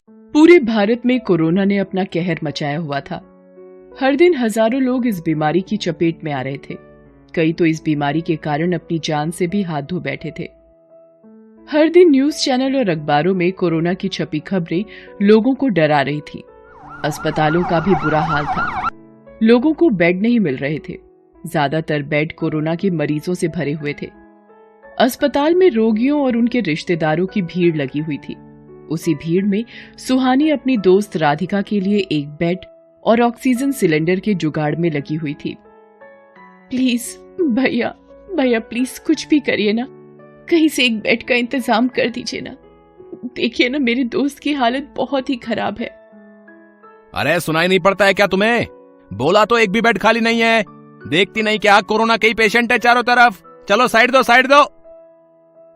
पूरे भारत में कोरोना ने अपना कहर मचाया हुआ था। हर दिन हजारों लोग इस बीमारी की चपेट में आ रहे थे। कई तो इस बीमारी के कारण अपनी जान से भी हाथ धो बैठे थे। हर दिन न्यूज चैनल और अखबारों में कोरोना की छपी खबरें लोगों को डरा रही थी। अस्पतालों का भी बुरा हाल था। लोगों को बेड नहीं मिल रहे थे। ज्यादातर बेड कोरोना के मरीजों से भरे हुए थे। अस्पताल में रोगियों और उनके रिश्तेदारों की भीड़ लगी हुई थी। उसी भीड़ में सुहानी अपनी दोस्त राधिका के लिए एक बेड और ऑक्सीजन सिलेंडर के जुगाड़ में लगी हुई थी। प्लीज भैया भैया प्लीज कुछ भी करिए ना, कहीं से एक बेड का इंतजाम कर दीजिए ना। देखिए ना, मेरी दोस्त की हालत बहुत ही खराब है। अरे सुनाई नहीं पड़ता है क्या तुम्हें? बोला तो एक भी बेड खाली नहीं है। देखती नहीं क्या कोरोना के ही पेशेंट है चारों तरफ। चलो साइड दो साइड दो।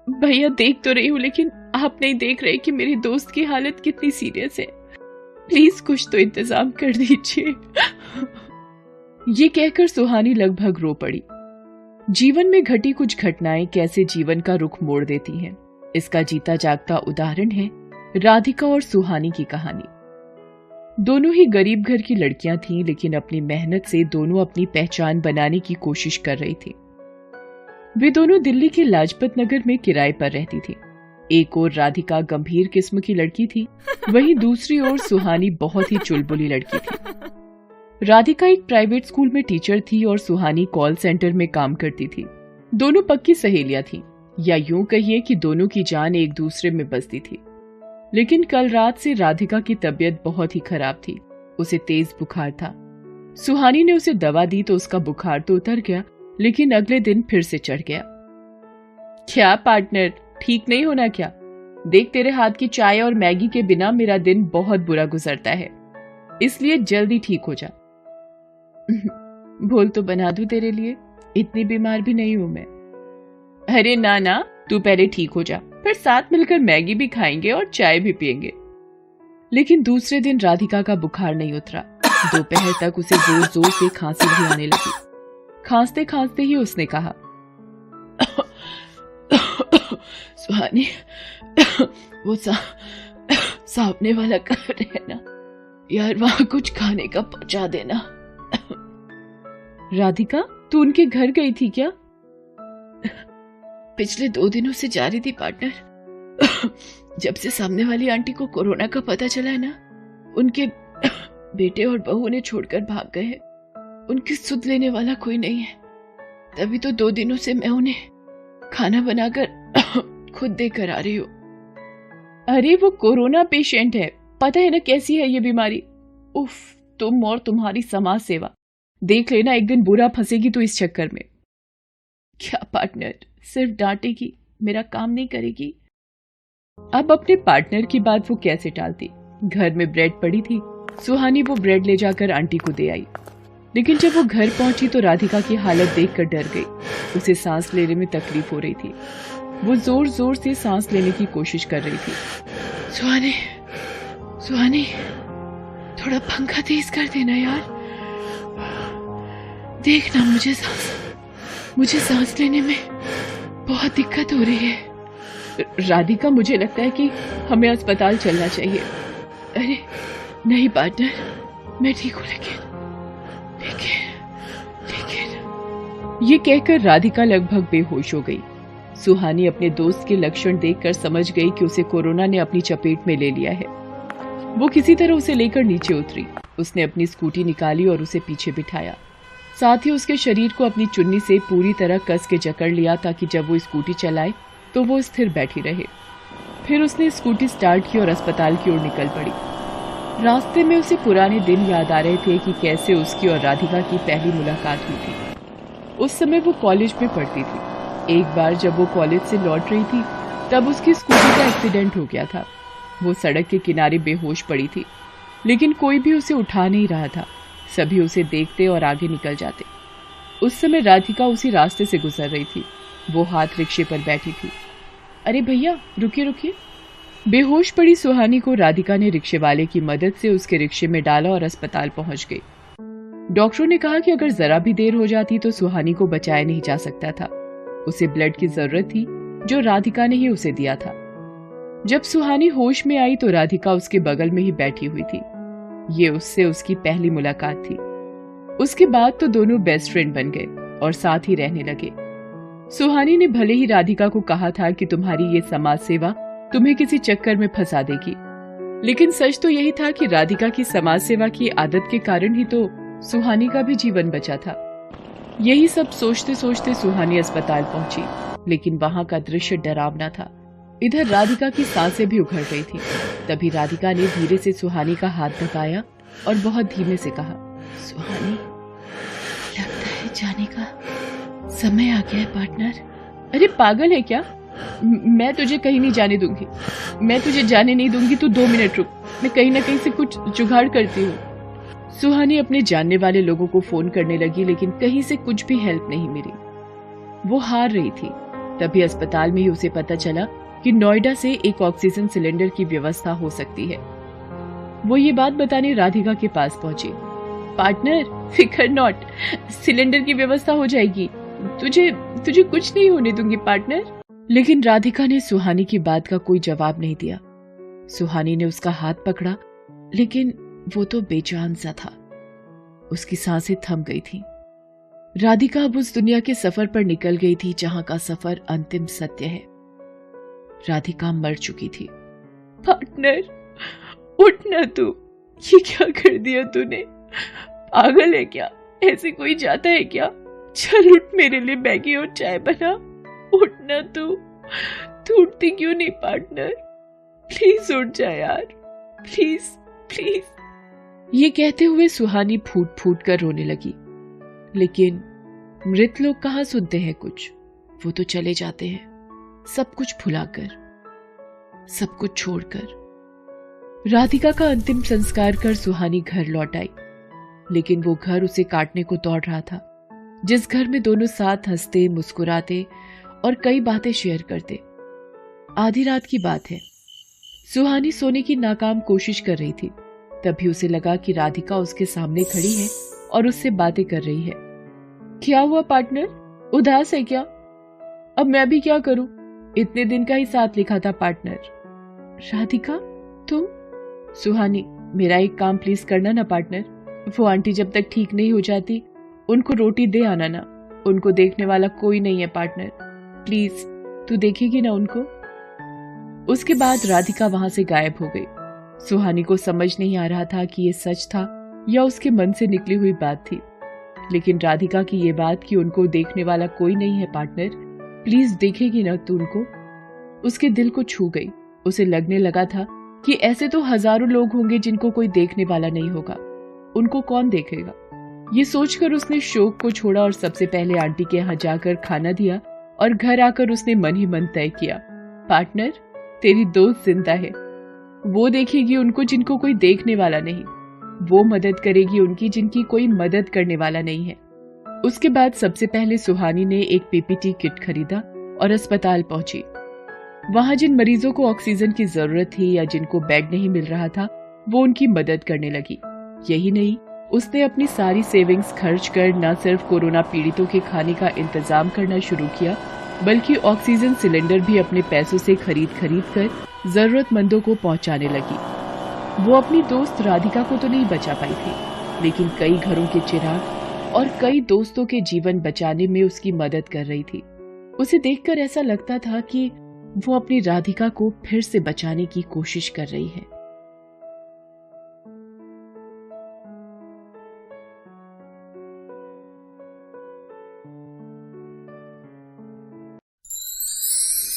भैया देख तो रही हूँ, लेकिन आप नहीं देख रहे कि मेरी दोस्त की हालत कितनी सीरियस है। प्लीज कुछ तो इंतजाम कर दीजिए। ये कहकर सुहानी लगभग रो पड़ी। जीवन में घटी कुछ घटनाएं कैसे जीवन का रुख मोड़ देती हैं, इसका जीता जागता उदाहरण है राधिका और सुहानी की कहानी। दोनों ही गरीब घर की लड़कियां थीं, लेकिन अपनी मेहनत से दोनों अपनी पहचान बनाने की कोशिश कर रही थी। वे दोनों दिल्ली के लाजपत नगर में किराए पर रहती थी। एक ओर राधिका गंभीर किस्म की लड़की थी, वहीं दूसरी ओर सुहानी बहुत ही चुलबुली लड़की थी। राधिका एक प्राइवेट स्कूल में टीचर थी और सुहानी कॉल सेंटर में काम करती थी। दोनों पक्की सहेलियां थीं, या यूं कहिए कि दोनों की जान एक दूसरे में बसती थी। लेकिन कल रात से राधिका की तबीयत बहुत ही खराब थी। उसे तेज बुखार था। सुहानी ने उसे दवा दी तो उसका बुखार तो उतर गया, लेकिन अगले दिन फिर से चढ़ गया। क्या पार्टनर, ठीक नहीं होना क्या? देख, तेरे हाथ की चाय और मैगी के बिना मेरा दिन बहुत बुरा गुजरता है, इसलिए जल्दी ठीक हो जा। बोल तो बना दूं तेरे लिए, इतनी बीमार भी नहीं हूं मैं। अरे ना ना, तू पहले ठीक हो जा, फिर साथ मिलकर मैगी भी खाएंगे और चाय भी पिएंगे। लेकिन दूसरे दिन राधिका का बुखार नहीं उतरा। दोपहर तक उसे जोर जोर से खांसी भी आने लगी। खांसते खांसते ही उसने कहा, सुहानी, वो सामने वाला घर है ना यार, वहां कुछ खाने का पहुंचा देना। राधिका, तू उनके घर गई थी क्या? पिछले 2 दिनों से जा रही थी पार्टनर। जब से सामने वाली आंटी को कोरोना का पता चला है ना, उनके बेटे और बहू ने छोड़कर भाग गए हैं। उनकी सुध लेने वाला कोई नहीं है। तभी तो 2 दिनों से मैं उन्हें खाना बनाकर खुद देकर आ रही हूँ। अरे वो कोरोना पेशेंट है, पता है ना कैसी है ये बीमारी। उफ, तुम और तुम्हारी समाज सेवा, देख लेना एक दिन बुरा फंसेगी तो इस चक्कर में। क्या पार्टनर, सिर्फ डांटेगी, मेरा काम नहीं करेगी। अब अपने पार्टनर की बात वो कैसे टालती। घर में ब्रेड पड़ी थी, सुहानी वो ब्रेड ले जाकर आंटी को दे आई। लेकिन जब वो घर पहुंची तो राधिका की हालत देखकर डर गई। उसे सांस लेने में तकलीफ हो रही थी। वो जोर जोर से सांस लेने की कोशिश कर रही थी। सुहानी, सुहानी, थोड़ा पंखा तेज कर देना यार। देखना, मुझे सांस लेने में बहुत दिक्कत हो रही है। राधिका, मुझे लगता है कि हमें अस्पताल चलना चाहिए। अरे नहीं पार्टनर, मैं ठीक हूँ, लेकिन ये कहकर राधिका लगभग बेहोश हो गई। सुहानी अपने दोस्त के लक्षण देखकर समझ गई कि उसे कोरोना ने अपनी चपेट में ले लिया है। वो किसी तरह उसे लेकर नीचे उतरी। उसने अपनी स्कूटी निकाली और उसे पीछे बिठाया। साथ ही उसके शरीर को अपनी चुन्नी से पूरी तरह कस के जकड़ लिया ताकि जब वो स्कूटी चलाए तो वो स्थिर बैठी रहे। फिर उसने स्कूटी स्टार्ट की और अस्पताल की ओर निकल पड़ी। रास्ते में उसे पुराने दिन याद आ रहे थे कि कैसे उसकी और राधिका की पहली मुलाकात हुई थी। उस समय वो कॉलेज में पढ़ती थी। एक बार जब वो कॉलेज से लौट रही थी तब उसकी स्कूटी का एक्सीडेंट हो गया था। वो सड़क के किनारे बेहोश पड़ी थी, लेकिन कोई भी उसे उठा नहीं रहा था। सभी उसे देखते और आगे निकल जाते। उस समय राधिका उसी रास्ते से गुजर रही थी। वो हाथ रिक्शे पर बैठी थी। अरे भैया रुकिए रुकिए। बेहोश पड़ी सुहानी को राधिका ने रिक्शे वाले की मदद से उसके रिक्शे में डाला और अस्पताल पहुंच गई। डॉक्टरों ने कहा कि अगर जरा भी देर हो जाती तो सुहानी को बचाया नहीं जा सकता था। उसे ब्लड की जरूरत थी, जो राधिका ने ही उसे दिया था। जब सुहानी होश में आई तो राधिका उसके बगल में ही बैठी हुई थी। ये उससे उसकी पहली मुलाकात थी। उसके बाद तो दोनों बेस्ट फ्रेंड बन गए और साथ ही रहने लगे। सुहानी ने भले ही राधिका को कहा था कि तुम्हारी ये समाज सेवा तुम्हें किसी चक्कर में फंसा देगी, लेकिन सच तो यही था कि राधिका की समाज सेवा की आदत के कारण ही तो सुहानी का भी जीवन बचा था। यही सब सोचते सोचते सुहानी अस्पताल पहुंची, लेकिन वहां का दृश्य डरावना था। इधर राधिका की सांसें भी उखड़ गई थी। तभी राधिका ने धीरे से सुहानी का हाथ दबाया और बहुत धीमे से कहा, सुहानी, लगता है जाने का समय आ गया है पार्टनर। अरे पागल है क्या? मैं तुझे कहीं नहीं जाने दूंगी। मैं तुझे जाने नहीं दूंगी, तू 2 मिनट रुक, मैं कहीं ना कहीं से कुछ जुगाड़ करती हूँ। सुहानी अपने जानने वाले लोगों को फोन करने लगी, लेकिन कहीं से कुछ भी हेल्प नहीं मिली। वो हार रही थी। तभी अस्पताल में ही उसे पता चला कि नोएडा से एक ऑक्सीजन सिलेंडर की व्यवस्था हो सकती है। वो ये बात बताने राधिका के पास पहुंची। पार्टनर, फिकर नॉट, सिलेंडर की व्यवस्था हो जाएगी। तुझे कुछ नहीं होने दूंगी पार्टनर। लेकिन राधिका ने सुहानी की बात का कोई जवाब नहीं दिया। सुहानी ने उसका हाथ पकड़ा, लेकिन वो तो बेजान सा था। उसकी सांसें थम गई थी। राधिका अब उस दुनिया के सफर पर निकल गई थी जहां का सफर अंतिम सत्य है। राधिका मर चुकी थी। पार्टनर, उठना तू। ये क्या कर दिया तूने? पागल है क्या? ऐसे कोई जाता है क्या? चल उठ, मेरे लिए मैगी और चाय बना। उठना तू उठती क्यों नहीं पार्टनर? प्लीज उठ जा यार, प्लीज प्लीज। ये कहते हुए सुहानी फूट फूट कर रोने लगी। लेकिन मृत लोग कहाँ सुनते हैं कुछ। वो तो चले जाते हैं, सब कुछ भुलाकर, सब कुछ छोड़कर। राधिका का अंतिम संस्कार कर सुहानी घर लौट आई, लेकिन वो घर उसे काटने को दौड़ रहा था, जिस घर में दोनों साथ हंसते, मुस्कुराते और कई बातें शेयर करते। आधी रात की बात है। सुहानी सोने की नाकाम कोशिश कर रही थी। तभी उसे लगा कि राधिका उसके सामने खड़ी है और उससे बातें कर रही है। क्या हुआ पार्टनर? उदास है क्या? अब मैं भी क्या करूं? इतने दिन का ही साथ लिखा था पार्टनर। राधिका, तुम? सुहानी, मेरा एक काम प्लीज करना ना पार्टनर। वो आंटी जब तक ठीक नहीं हो जाती, उनको रोटी दे आना ना। उनको देखने वाला कोई नहीं है पार्टनर। प्लीज, तू देखेगी ना उनको? उसके बाद राधिका वहां से गायब हो गई। सुहानी को समझ नहीं आ रहा था कि ये सच था या उसके मन से निकली हुई बात थी। लेकिन राधिका की ये बात कि उनको देखने वाला कोई नहीं है पार्टनर, प्लीज देखेगी ना तू उनको, उसके दिल को छू गई। उसे लगने लगा था कि ऐसे तो हजारों लोग होंगे जिनको कोई देखने वाला नहीं होगा, उनको कौन देखेगा। ये सोचकर उसने शोक को छोड़ा और सबसे पहले आंटी के यहाँ जाकर खाना दिया और घर आकर उसने मन ही मन तय किया, पार्टनर, तेरी दोस्त जिंदा है। वो देखेगी उनको जिनको कोई देखने वाला नहीं, वो मदद करेगी उनकी जिनकी कोई मदद करने वाला नहीं है। उसके बाद सबसे पहले सुहानी ने एक पीपीटी किट खरीदा और अस्पताल पहुंची। वहां जिन मरीजों को ऑक्सीजन की जरूरत थी या जिनको बेड नहीं मिल रहा था, वो उनकी मदद करने लगी। यही नहीं, उसने अपनी सारी सेविंग्स खर्च कर न सिर्फ कोरोना पीड़ितों के खाने का इंतजाम करना शुरू किया, बल्कि ऑक्सीजन सिलेंडर भी अपने पैसों से खरीद कर जरूरतमंदों को पहुंचाने लगी। वो अपनी दोस्त राधिका को तो नहीं बचा पाई थी, लेकिन कई घरों के चिराग और कई दोस्तों के जीवन बचाने में उसकी मदद कर रही थी। उसे देखकर ऐसा लगता था कि वो अपनी राधिका को फिर से बचाने की कोशिश कर रही है।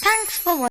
Thanks for watching.